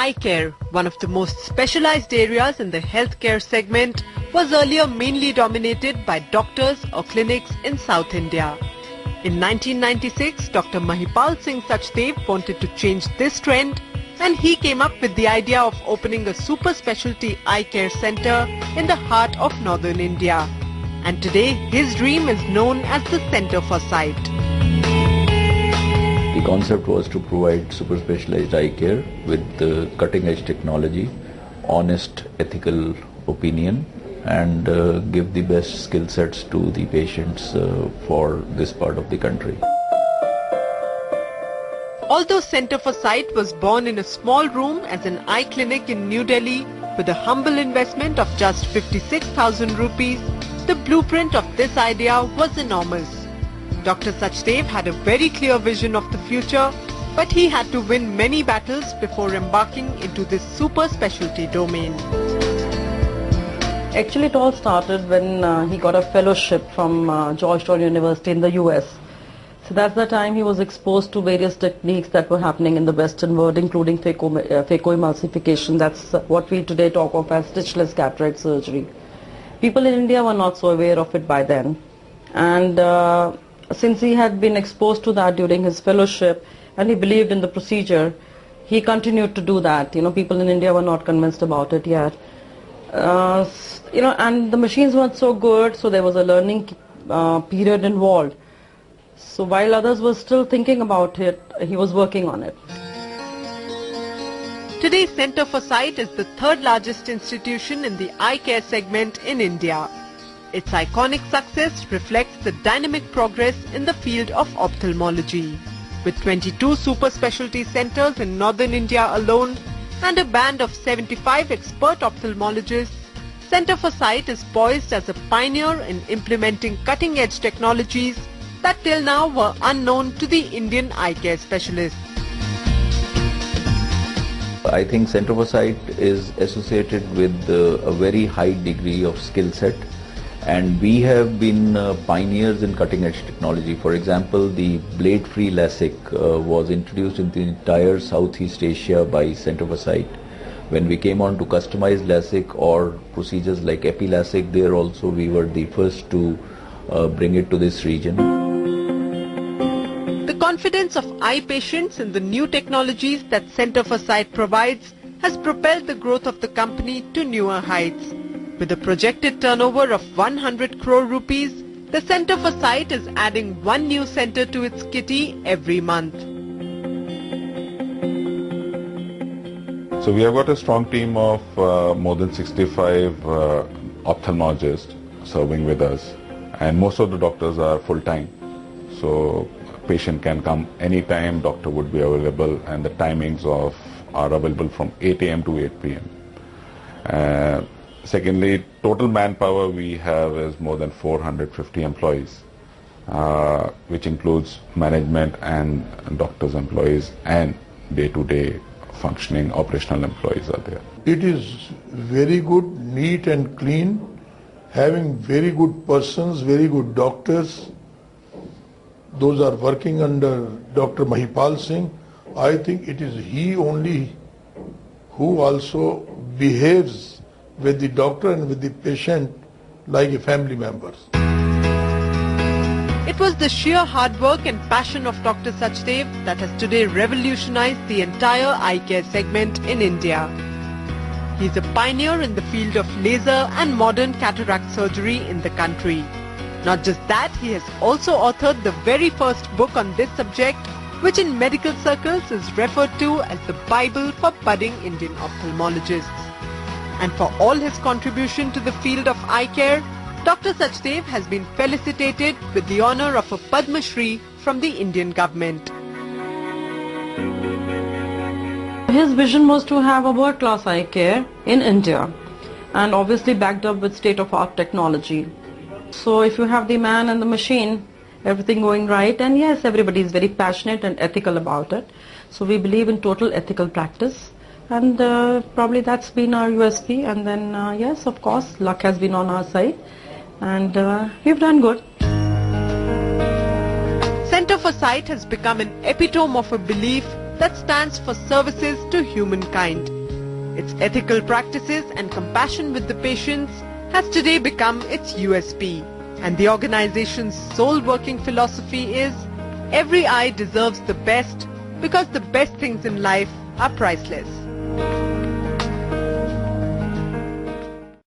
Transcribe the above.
Eye care, one of the most specialized areas in the healthcare segment, was earlier mainly dominated by doctors or clinics in South India. In 1996, Dr. Mahipal Singh Sachdev wanted to change this trend, and he came up with the idea of opening a super specialty eye care center in the heart of northern India. And today, his dream is known as the Center for Sight. The concept was to provide super specialized eye care with cutting edge technology, honest ethical opinion, and give the best skill sets to the patients for this part of the country. Although Center for Sight was born in a small room as an eye clinic in New Delhi with a humble investment of just 56,000 rupees, the blueprint of this idea was enormous. Dr. Sachdev had a very clear vision of the future, but he had to win many battles before embarking into this super specialty domain. Actually, it all started when he got a fellowship from Georgetown University in the US. So that's the time he was exposed to various techniques that were happening in the Western world, including phacoemulsification. That's what we today talk of as stitchless cataract surgery. People in India were not so aware of it by then. And since he had been exposed to that during his fellowship and he believed in the procedure, he continued to do that. People in India were not convinced about it yet. And the machines weren't so good, so there was a learning period involved. So while others were still thinking about it, he was working on it. Today, Center for Sight is the third largest institution in the eye care segment in India. Its iconic success reflects the dynamic progress in the field of ophthalmology. With 22 super specialty centers in northern India alone and a band of 75 expert ophthalmologists, Center for Sight is poised as a pioneer in implementing cutting-edge technologies that till now were unknown to the Indian eye care specialists. I think Center for Sight is associated with a very high degree of skill set, and we have been pioneers in cutting edge technology. For example, the blade-free LASIK was introduced in the entire Southeast Asia by Center for Sight. When we came on to customized LASIK or procedures like epi-LASIK, there also we were the first to bring it to this region. The confidence of eye patients in the new technologies that Center for Sight provides has propelled the growth of the company to newer heights. With a projected turnover of 100 crore rupees, the Center for Sight is adding one new center to its kitty every month. So we have got a strong team of more than 65 ophthalmologists serving with us, and most of the doctors are full-time. So patient can come anytime, doctor would be available, and the timings are available from 8 a.m. to 8 p.m. Secondly, total manpower we have is more than 450 employees, which includes management and doctors' employees and day-to-day functioning operational employees are there. It is very good, neat and clean, having very good persons, very good doctors. Those are working under Dr. Mahipal Singh. I think it is he only who also behaves with the doctor and with the patient like a family member. It was the sheer hard work and passion of Dr. Sachdev that has today revolutionized the entire eye care segment in India. He is a pioneer in the field of laser and modern cataract surgery in the country. Not just that, he has also authored the very first book on this subject, which in medical circles is referred to as the Bible for budding Indian ophthalmologists. And for all his contribution to the field of eye care, Dr. Sachdev has been felicitated with the honor of a Padma Shri from the Indian government. His vision was to have a world-class eye care in India, and obviously backed up with state-of-art technology. So if you have the man and the machine, everything going right, and yes, everybody is very passionate and ethical about it. So we believe in total ethical practice. And probably that's been our USP, and then yes, of course, luck has been on our side, and we've done good. Center for Sight has become an epitome of a belief that stands for services to humankind. Its ethical practices and compassion with the patients has today become its USP. And the organization's sole working philosophy is, every eye deserves the best because the best things in life are priceless.